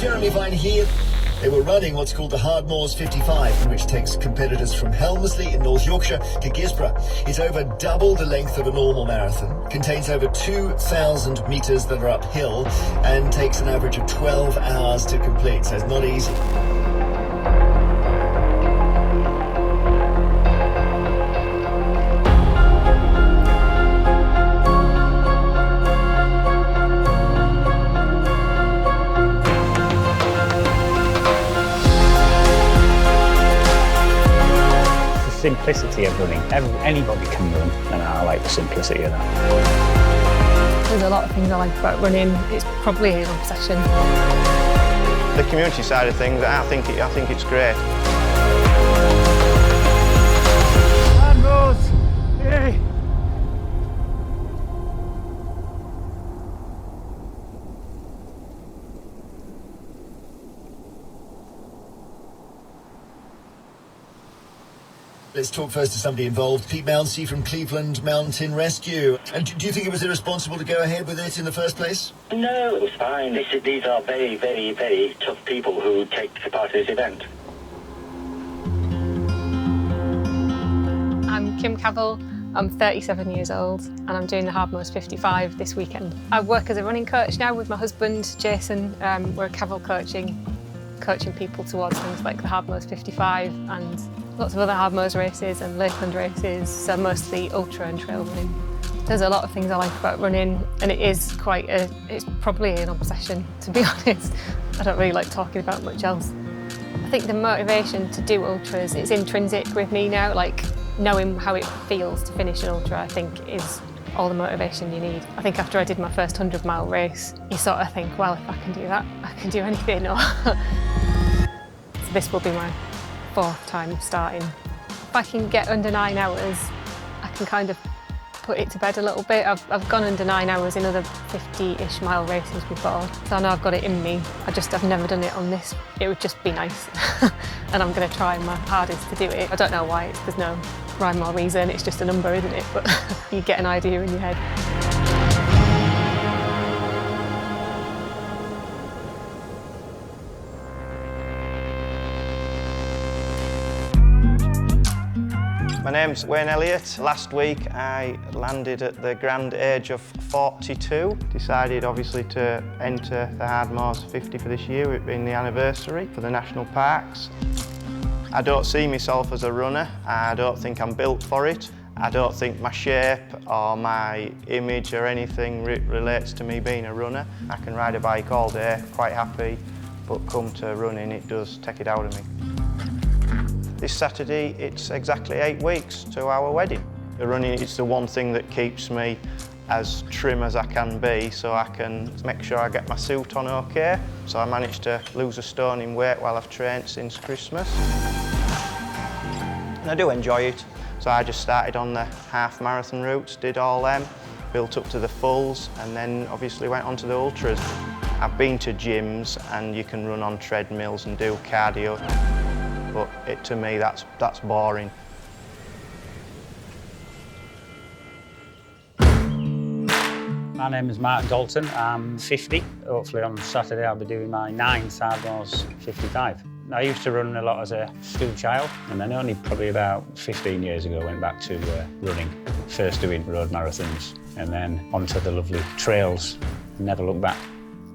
Jeremy Vine here. They were running what's called the Hardmoors 55, which takes competitors from Helmsley in North Yorkshire to Gisborough. It's over double the length of a normal marathon, contains over 2,000 metres that are uphill, and takes an average of 12 hours to complete, so it's not easy. Simplicity of running. Anybody can run, and I like the simplicity of that. There's a lot of things I like about running. It's probably an obsession. The community side of things, I think it's great. Hardmoors! Yay! Let's talk first to somebody involved. Pete Mounsey from Cleveland Mountain Rescue. And do you think it was irresponsible to go ahead with it in the first place? No, it was fine. These are very, very, very tough people who take part in this event. I'm Kim Cavill. I'm 37 years old and I'm doing the Hardmoors 55 this weekend. I work as a running coach now with my husband, Jason. We're Cavill coaching people towards things like the Hardmoors 55 and lots of other Hardmoors races and Lakeland races, so mostly ultra and trail running. There's a lot of things I like about running, and it's probably an obsession, to be honest. I don't really like talking about much else. I think the motivation to do ultras is intrinsic with me now, like knowing how it feels to finish an ultra, I think is all the motivation you need. I think after I did my first 100-mile race, you sort of think, well, if I can do that, I can do anything. So this will be my 4th time starting. If I can get under 9 hours, I can kind of put it to bed a little bit. I've gone under 9 hours in other 50-ish mile races before, so I know I've got it in me. I've never done it on this. It would just be nice. And I'm going to try my hardest to do it. I don't know why, there's no rhyme or reason, it's just a number, isn't it? But you get an idea in your head. My name's Wayne Elliott. Last week I landed at the grand age of 42. Decided obviously to enter the Hardmoors 50 for this year, it being the anniversary for the national parks. I don't see myself as a runner. I don't think I'm built for it. I don't think my shape or my image or anything relates to me being a runner. I can ride a bike all day, quite happy, but come to running, it does take it out of me. This Saturday, it's exactly 8 weeks to our wedding. The running is the one thing that keeps me as trim as I can be, so I can make sure I get my suit on okay. So I managed to lose a stone in weight while I've trained since Christmas. And I do enjoy it. So I just started on the half marathon routes, did all them, built up to the fulls, and then obviously went on to the ultras. I've been to gyms and you can run on treadmills and do cardio. But to me, that's boring. My name is Mark Dalton. I'm 50. Hopefully on Saturday I'll be doing my 9th Hardmoors 55. I used to run a lot as a school child, and then only probably about 15 years ago went back to running. First doing road marathons, and then onto the lovely trails. Never looked back.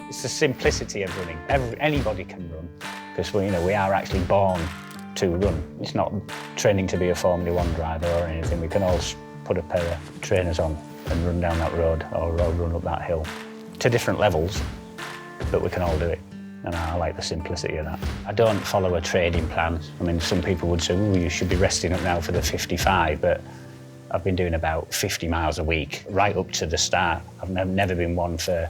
It's the simplicity of running. Anybody can run, because we are actually born to run. It's not training to be a Formula 1 driver or anything. We can all put a pair of trainers on and run down that road or run up that hill to different levels, but we can all do it. And I like the simplicity of that. I don't follow a training plan. I mean, some people would say, oh, you should be resting up now for the 55, but I've been doing about 50 miles a week right up to the start. I've never been one for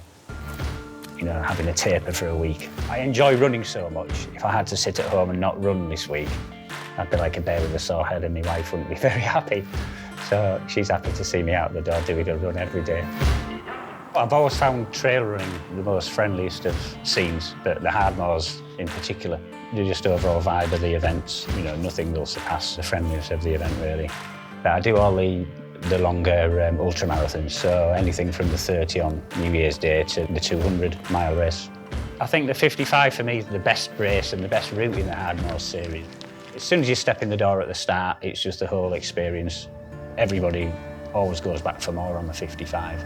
having a taper for a week. I enjoy running so much. If I had to sit at home and not run this week, I'd be like a bear with a sore head and my wife wouldn't be very happy. So she's happy to see me out the door doing a run every day. I've always found trail running the most friendliest of scenes, but the Hardmoors in particular. The just overall vibe of the events, nothing will surpass the friendliness of the event really. But I do all the longer ultra marathons, so anything from the 30 on New Year's Day to the 200-mile race. I think the 55 for me is the best race and the best route in the Hardmoors series. As soon as you step in the door at the start, it's just the whole experience. Everybody always goes back for more on the 55.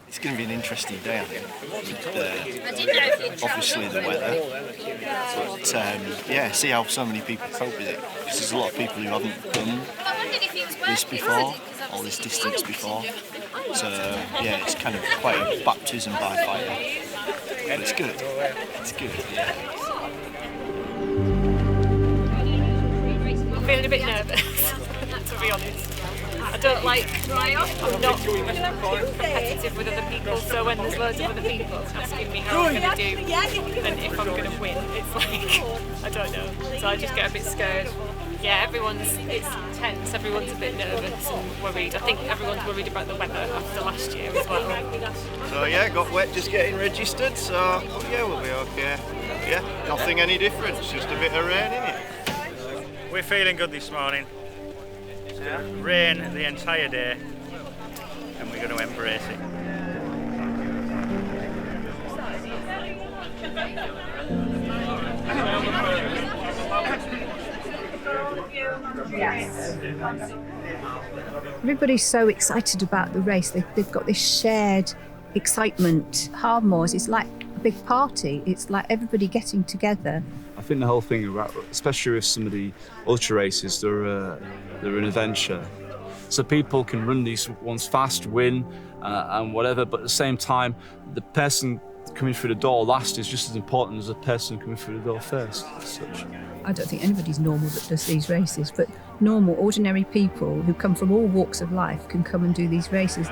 It's going to be an interesting day, I think, with obviously the weather. But yeah, see how so many people cope with it. Because there's a lot of people who haven't done this before, or this distance before. So yeah, it's kind of quite a baptism by fire. But it's good. It's good, yeah. I'm feeling a bit nervous, to be honest. I don't like, I'm not competitive with other people, so when there's loads of other people asking me how I'm going to do and if I'm going to win, it's like, I don't know. So I just get a bit scared. Yeah, it's tense, everyone's a bit nervous and worried. I think everyone's worried about the weather after last year as well. So yeah, got wet just getting registered, so yeah, we'll be okay. Yeah, nothing any different, it's just a bit of rain, innit? We're feeling good this morning. Rain the entire day, and we're going to embrace it. Everybody's so excited about the race. They've got this shared excitement. Hardmoors is like a big party. It's like everybody getting together. I think the whole thing about, especially with some of the ultra races, they're an adventure. So people can run these ones fast, win, and whatever, but at the same time, the person coming through the door last is just as important as the person coming through the door first, as such. I don't think anybody's normal that does these races, but normal, ordinary people who come from all walks of life can come and do these races.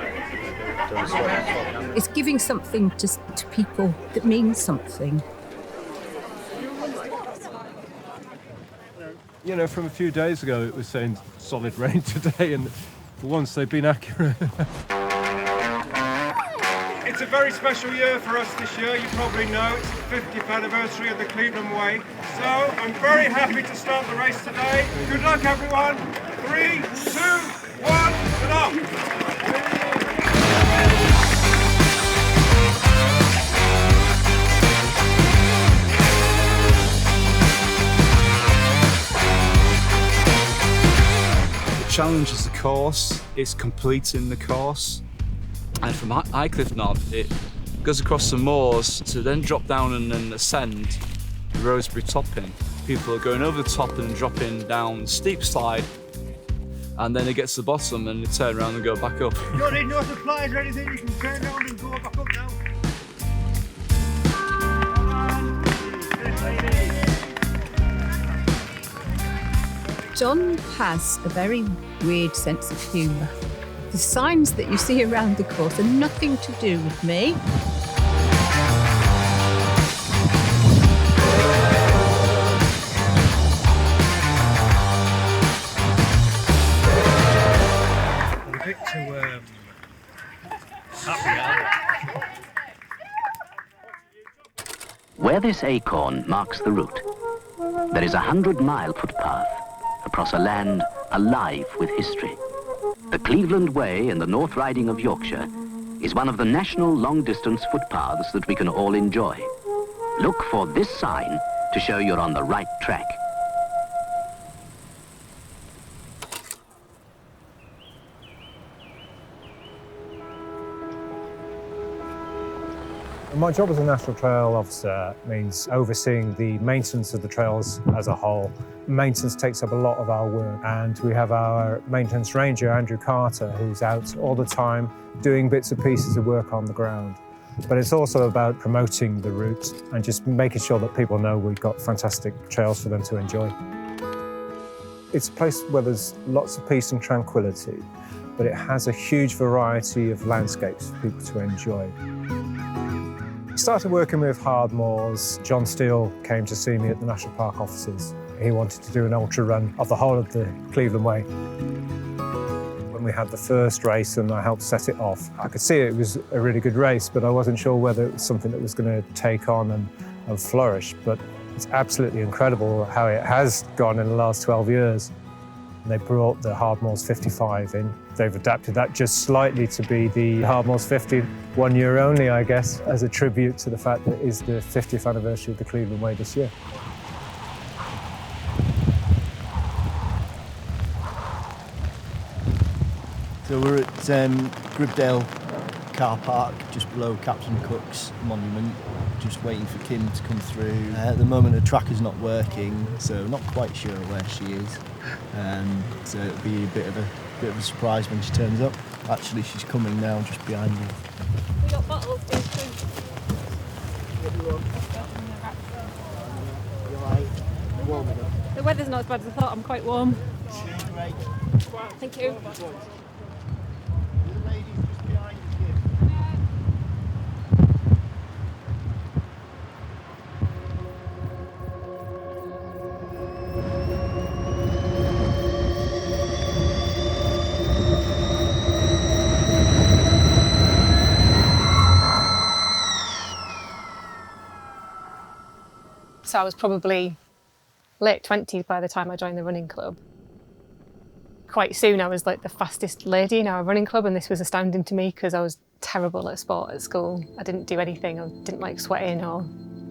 It's giving something to people that means something. You know, from a few days ago it was saying solid rain today, and for once they've been accurate. It's a very special year for us this year, you probably know. It's the 50th anniversary of the Cleveland Way. So I'm very happy to start the race today. Good luck everyone. 3, 2, 1, and off! The challenge is the course, it's completing the course. And from Highcliffe Knob, it goes across the moors to then drop down and then ascend the Rosebery topping. People are going over the top and dropping down the steep slide, and then it gets to the bottom and they turn around and go back up. You don't need no supplies or anything, you can turn around and go back up now. John has a very weird sense of humour. The signs that you see around the course are nothing to do with me. A bit too Where this acorn marks the route, there is a 100-mile footpath across a land alive with history. The Cleveland Way in the North Riding of Yorkshire is one of the national long-distance footpaths that we can all enjoy. Look for this sign to show you're on the right track. My job as a National Trail Officer means overseeing the maintenance of the trails as a whole. Maintenance takes up a lot of our work, and we have our maintenance ranger, Andrew Carter, who's out all the time doing bits and pieces of work on the ground. But it's also about promoting the route and just making sure that people know we've got fantastic trails for them to enjoy. It's a place where there's lots of peace and tranquility, but it has a huge variety of landscapes for people to enjoy. I started working with Hardmoors. John Steele came to see me at the National Park offices. He wanted to do an ultra run of the whole of the Cleveland Way. When we had the first race and I helped set it off, I could see it was a really good race, but I wasn't sure whether it was something that was going to take on and flourish. But It's absolutely incredible how it has gone in the last 12 years. And they brought the Hardmoors 55 in. They've adapted that just slightly to be the Hardmoors 50, 1 year only, I guess, as a tribute to the fact that it is the 50th anniversary of the Cleveland Way this year. So we're at Gribdale car park, just below Captain Cook's monument, just waiting for Kim to come through. At the moment the tracker's not working, so not quite sure where she is. So it'll be a bit of a surprise when she turns up. Actually, she's coming now, just behind me. We got bottles, do Warm enough. The weather's not as bad as I thought. I'm quite warm. Great. Thank you. So I was probably late 20s by the time I joined the running club. Quite soon I was like the fastest lady in our running club, and this was astounding to me because I was terrible at sport at school. I didn't do anything. I didn't like sweating or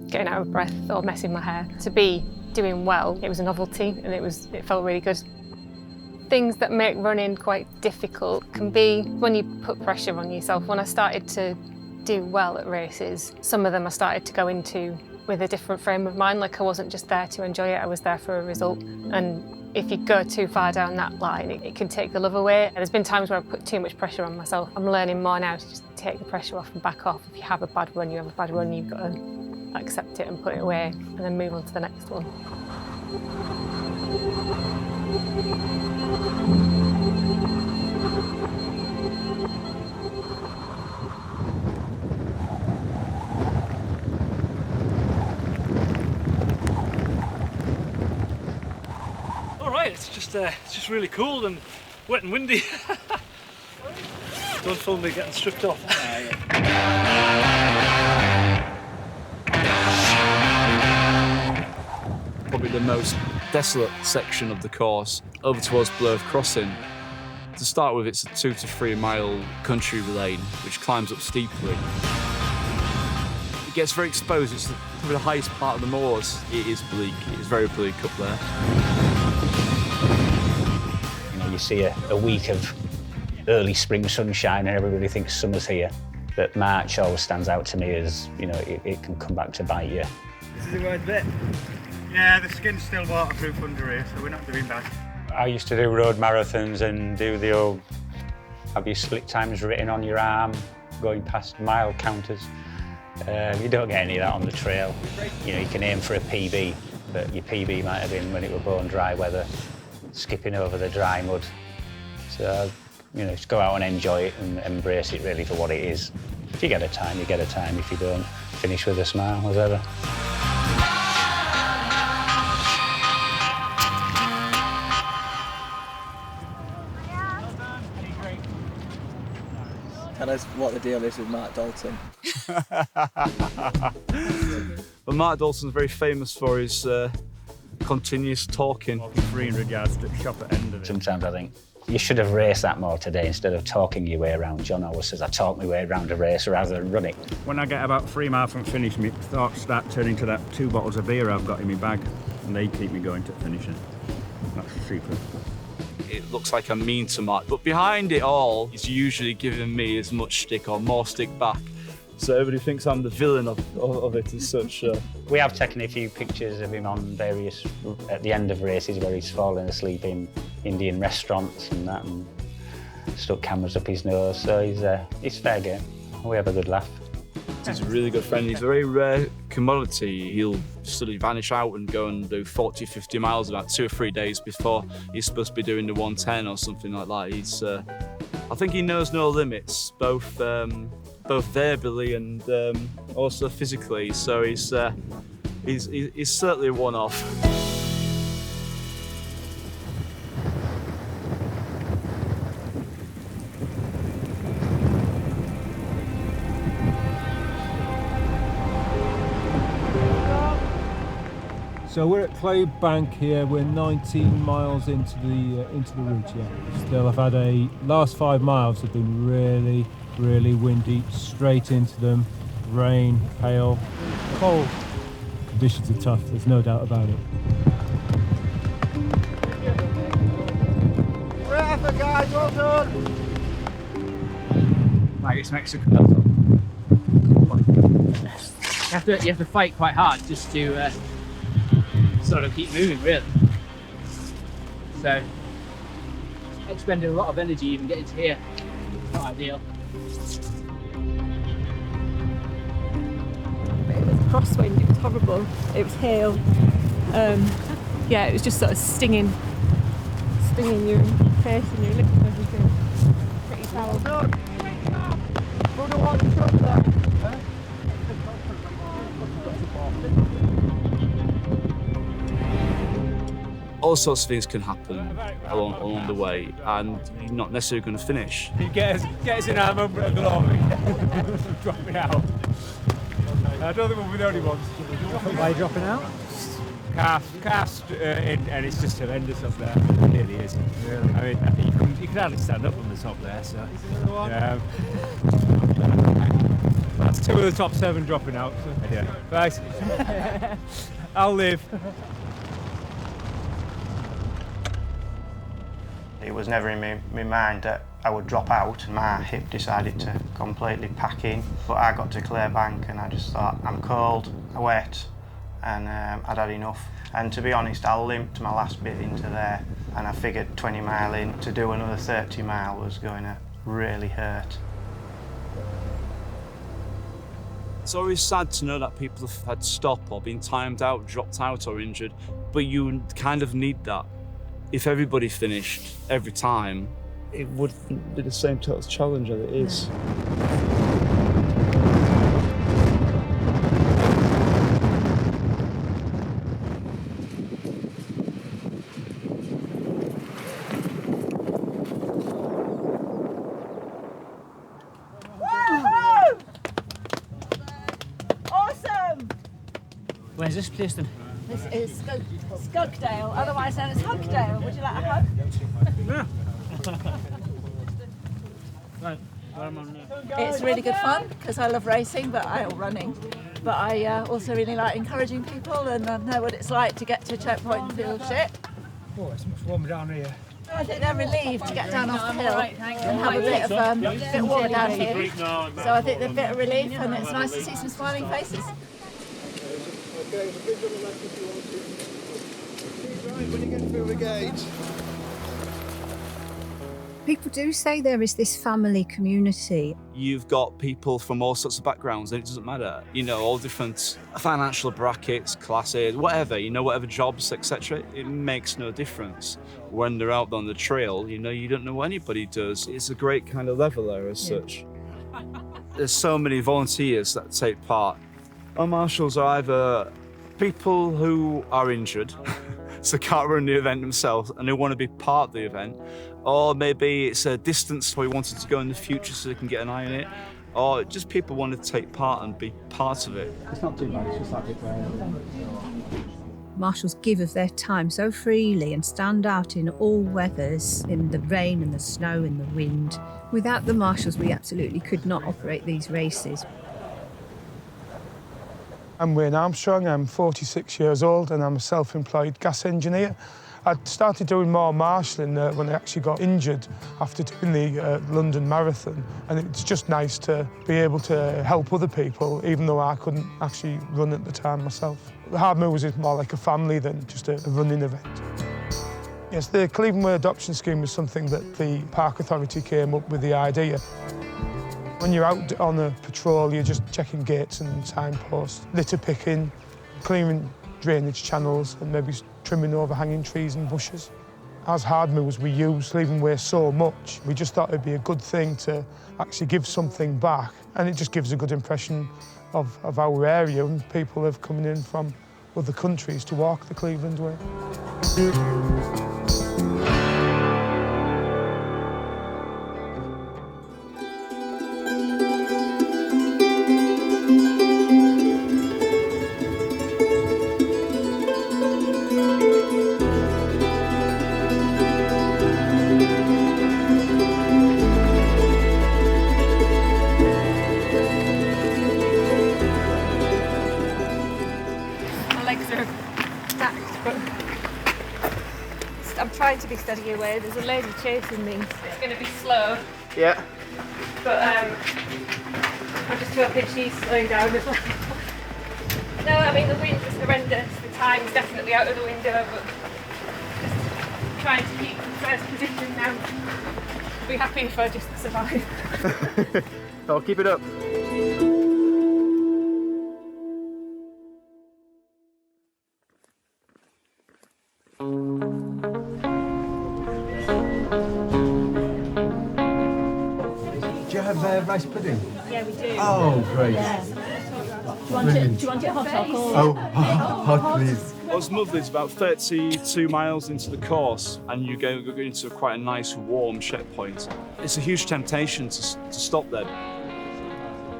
getting out of breath or messing my hair. To be doing well, it was a novelty and it felt really good. Things that make running quite difficult can be when you put pressure on yourself. When I started to do well at races, some of them I started to go into with a different frame of mind, like I wasn't just there to enjoy it, I was there for a result. And if you go too far down that line, it can take the love away. And there's been times where I've put too much pressure on myself. I'm learning more now to just take the pressure off and back off. If you have a bad run, you have a bad run, you've got to accept it and put it away and then move on to the next one. It's just really cold and wet and windy. Don't film me getting stripped off. Probably the most desolate section of the course, over towards Blurth Crossing. To start with, it's a 2 to 3 mile country lane, which climbs up steeply. It gets very exposed. It's probably the highest part of the moors. It is bleak. It is very bleak up there. You see a week of early spring sunshine and everybody thinks summer's here. But March always stands out to me as, you know, it can come back to bite you. This is the worst bit. Yeah, the skin's still waterproof under here, so we're not doing bad. I used to do road marathons and do the old, have your split times written on your arm, going past mile counters. You don't get any of that on the trail. You know, you can aim for a PB, but your PB might have been when it were bone dry weather, skipping over the dry mud. So, you know, just go out and enjoy it and embrace it really for what it is. If you get a time, you get a time. If you don't, finish with a smile, as ever. Tell us what the deal is with Mark Dalton. Well, Mark Dalton's very famous for his continuous talking. 300 yards to shop at end of it. Sometimes I think you should have raced that more today instead of talking your way around. John always says I talk my way around a race rather than run it. When I get about 3 miles from finish, my thoughts start turning to that 2 bottles of beer I've got in my bag, and they keep me going to finishing. That's the secret. It looks like I'm mean to Mark, but behind it all, he's usually giving me as much stick or more stick back. So everybody thinks I'm the villain of it as such. We have taken a few pictures of him on various, at the end of races where he's fallen asleep in Indian restaurants and that, and stuck cameras up his nose, so he's fair game. We have a good laugh. He's a really good friend. He's a very rare commodity. He'll suddenly vanish out and go and do 40, 50 miles about 2 or 3 days before he's supposed to be doing the 110 or something like that. He's, I think he knows no limits, both verbally and also physically. So he's certainly a one-off. So we're at Clay Bank here. We're 19 miles into the route. Yeah, still I've had last 5 miles have been really windy, straight into them, rain, hail, cold. Conditions are tough. There's no doubt about it. We're effort, guys. Well done. Like it's Mexico. You have to fight quite hard just to sort of keep moving, really. So, expended a lot of energy even getting to here. Not ideal. It was crosswind, it was horrible, it was hail. Yeah, it was just sort of stinging your face and your lips and everything. Pretty foul. All sorts of things can happen along the way, and you're not necessarily going to finish. You get us in our moment of glory. Dropping out. I don't think we'll be the only ones. Why are you dropping out? Cast, and it's just horrendous up there. It really is. Really. I mean, you can hardly stand up on the top there. So, that's 2 of the top 7 dropping out. So, yeah. Right. I'll live. It was never in my mind that I would drop out. My hip decided to completely pack in, but I got to Clay Bank and I just thought, I'm cold, I'm wet, and I'd had enough. And to be honest, I limped my last bit into there, and I figured 20 mile in, to do another 30 mile was going to really hurt. It's always sad to know that people have had to stop or been timed out, dropped out or injured, but you kind of need that. If everybody finished every time, it wouldn't be the same total challenge as it is. Awesome! Where's this place then? This is Skugdale, otherwise known as Hugdale. Would you like a hug? Right, where am I now? It's really good fun because I love racing, or running. But I also really like encouraging people, and I know what it's like to get to a checkpoint and feel shit. Oh, it's much warmer down here. I think they're relieved to get down off the hill and have a bit of warmer down here. So I think they're a bit of relief, and it's nice to see some smiling faces. When you get through the gate. People do say there is this family community. You've got people from all sorts of backgrounds, and it doesn't matter. You know, all different financial brackets, classes, whatever, whatever jobs, etc. It makes no difference. When they're out on the trail, you don't know what anybody does. It's a great kind of leveler as such. There's so many volunteers that take part. Our marshals are either people who are injured, so can't run the event themselves, and they want to be part of the event, or maybe it's a distance where we wanted to go in the future so they can get an eye on it, or just people want to take part and be part of it. It's not too bad, it's just like a bit rare. Marshals give of their time so freely and stand out in all weathers, in the rain and the snow and the wind. Without the marshals, we absolutely could not operate these races. I'm Wayne Armstrong, I'm 46 years old and I'm a self-employed gas engineer. I started doing more marshalling when I actually got injured after doing the London Marathon, and it's just nice to be able to help other people, even though I couldn't actually run at the time myself. The Hardmoors is more like a family than just a running event. Yes, the Cleveland Way adoption scheme was something that the Park Authority came up with the idea. When you're out on a patrol, you're just checking gates and signposts, litter picking, clearing drainage channels and maybe trimming overhanging trees and bushes. As Hardmoors, we use Cleveland Way so much, we just thought it'd be a good thing to actually give something back, and it just gives a good impression of our area, and people have coming in from other countries to walk the Cleveland Way. My legs are stacked, but I'm trying to be steady away. There's a lady chasing me. It's going to be slow, Yeah. but I'm just hoping she's slowing down as well. No, I mean the wind is horrendous. The time's definitely out of the window, but just trying to keep first position now. I'll be happy if I just survive. Oh, keep it up. Do you have rice pudding? Yeah, we do. Oh, great. Yeah. Do you want it hot or cold? Oh, hot, please. What's lovely is about 32 miles into the course and you go into quite a nice warm checkpoint. It's a huge temptation to stop there.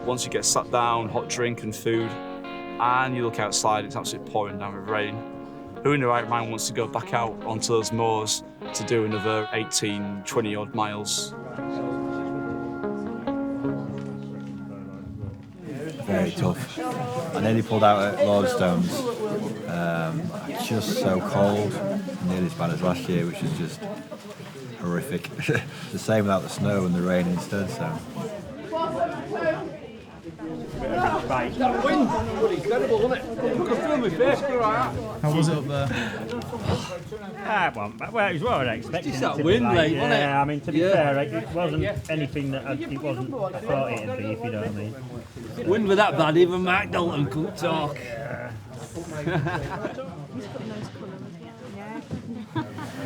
Once you get sat down, hot drink and food, and you look outside, it's absolutely pouring down with rain. Who in the right mind wants to go back out onto those moors to do another 18, 20 odd miles? Very tough. I nearly pulled out at Lordstones. Just so cold, nearly as bad as last year, which is just horrific. The same without the snow and the rain instead, so. That wind was incredible, wasn't it? You could feel my face go like that. How was it up there? Well, it was what I'd expected. Just that it to be wind, like, mate, wasn't it? Yeah, I mean, to be Yeah. fair, it wasn't anything that it wasn't I thought it'd be, if you know what I mean. Wind was that bad, even Mark Dalton couldn't talk.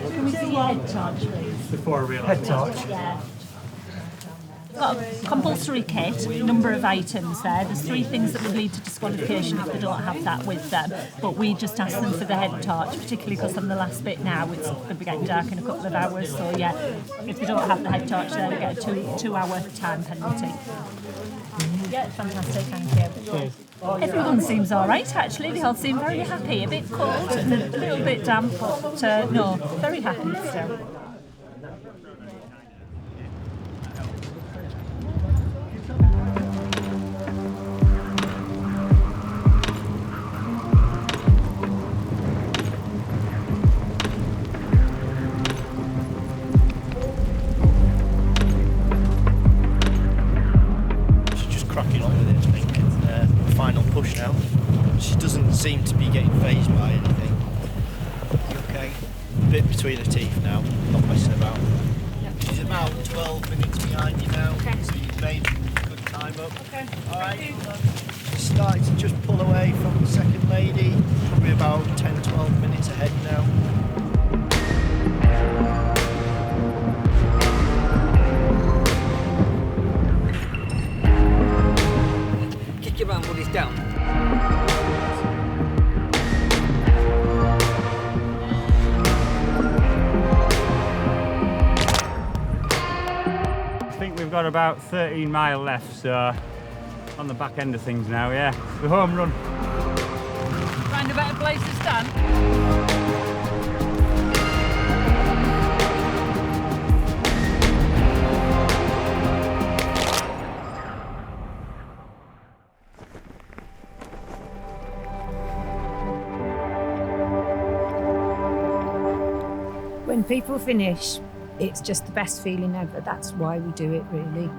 Can we see your head torch, please? Before I realised. Head torch. Yeah. Got a compulsory kit, number of items there. There's 3 things that would lead to disqualification if they don't have that with them. But we just ask them for the head torch, particularly because on the last bit now it's going to be getting dark in a couple of hours. So yeah, if they don't have the head torch there, they get a 2-hour time penalty. Yeah, fantastic, thank you. Everyone seems all right, actually. They all seem very happy. A bit cold and a little bit damp, but no, very happy still. Cracking on with it, I think. It's final push now. She doesn't seem to be getting phased by anything. Okay. A bit between her teeth now, not messing about. She's about 12 minutes behind you now, so you've made good time up. Okay. Alright. She's starting to just pull away from the second lady, probably about 10-12 minutes ahead now. Kick your man when he's down. I think we've got about 13 mile left, so on the back end of things now, yeah. The home run. Find a better place to stand. When people finish, it's just the best feeling ever. That's why we do it, really.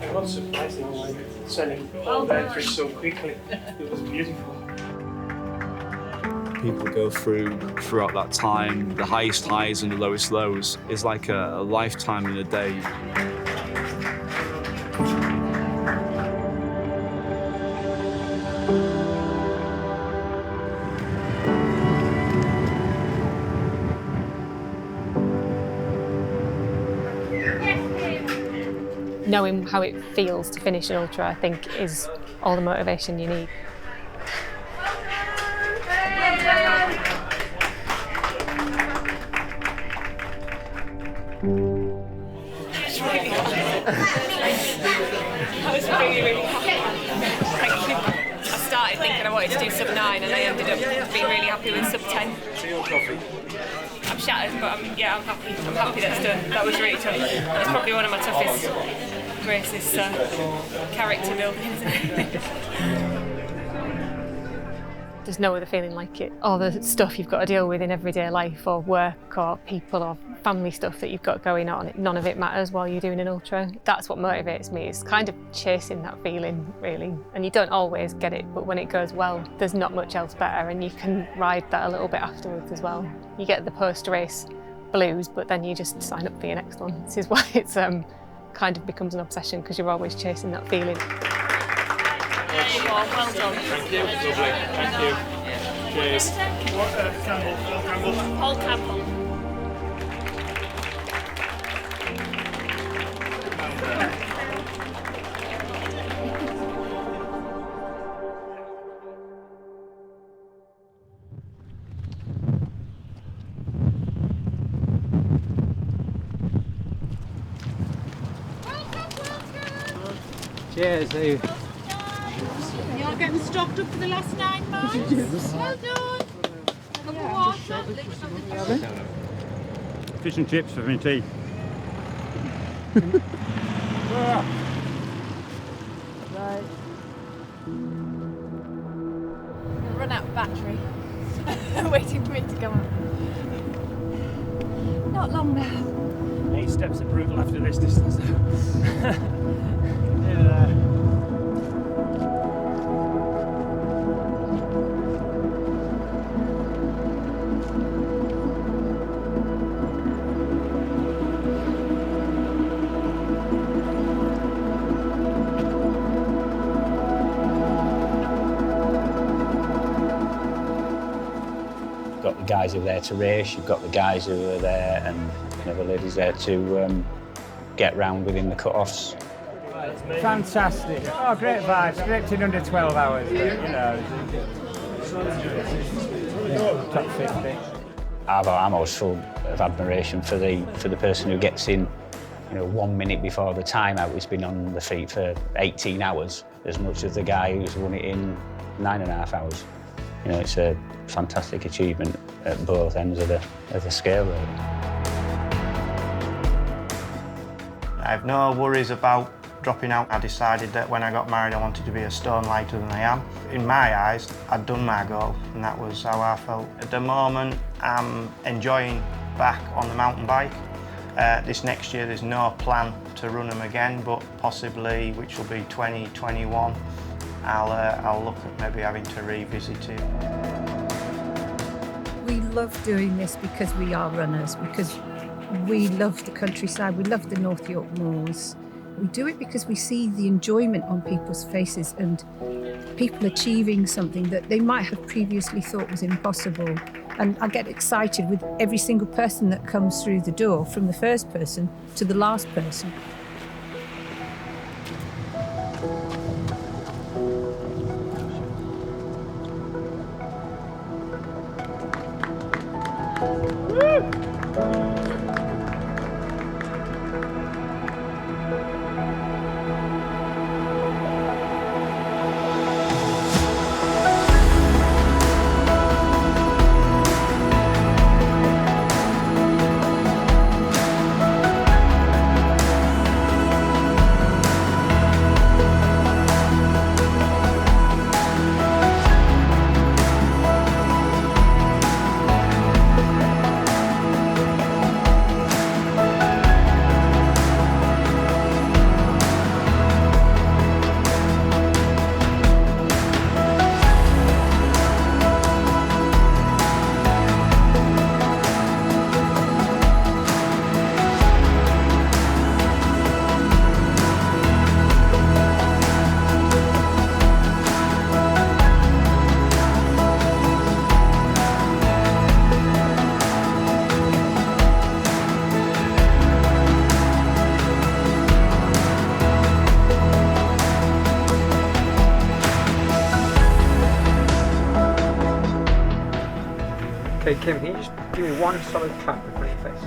It was surprising, sending all that through so quickly. It was beautiful. People go throughout that time, the highest highs and the lowest lows is like a lifetime in a day. Knowing how it feels to finish an ultra, I think, is all the motivation you need. I was really, really happy. Thank you. I started thinking I wanted to do sub 9 and I ended up being really happy with sub 10. I'm shattered, but I'm happy. I'm happy that's done. That was really tough. It's probably one of my toughest races, character building, isn't it? There's no other feeling like it. All the stuff you've got to deal with in everyday life or work or people or family stuff that you've got going on, none of it matters while you're doing an ultra. That's what motivates me, is kind of chasing that feeling, really. And you don't always get it, but when it goes well, there's not much else better, and you can ride that a little bit afterwards as well. You get the post-race blues, but then you just sign up for your next one. This is why it's kind of becomes an obsession, because you're always chasing that feeling. Well done. Thank you. Lovely. Thank you. Cheers. Paul Campbell. Cheers, Eve. You're getting stocked up for the last 9 months. Well done. Cup of water. Fish and chips for me tea. Right. I'll run out of battery. Waiting for me to come up. Not long now. 8 steps are brutal after this distance. Got the guys who are there to race, you've got the guys who are there, and the ladies there to get round within the cut-offs. Fantastic. Oh, great vibes. Gripped in under 12 hours, but, top 50. I'm always full of admiration for the person who gets in, 1 minute before the timeout has been on the feet for 18 hours, as much as the guy who's won it in 9.5 hours. It's a fantastic achievement at both ends of the scale, really. I have no worries about dropping out. I decided that when I got married I wanted to be a stone lighter than I am. In my eyes, I'd done my goal, and that was how I felt. At the moment, I'm enjoying back on the mountain bike. This next year there's no plan to run them again, but possibly, which will be 2021, I'll look at maybe having to revisit it. We love doing this because we are runners, because we love the countryside, we love the North York moors. We do it because we see the enjoyment on people's faces and people achieving something that they might have previously thought was impossible. And I get excited with every single person that comes through the door, from the first person to the last person. Okay, Kim, can you just give me one solid clap in front of your face?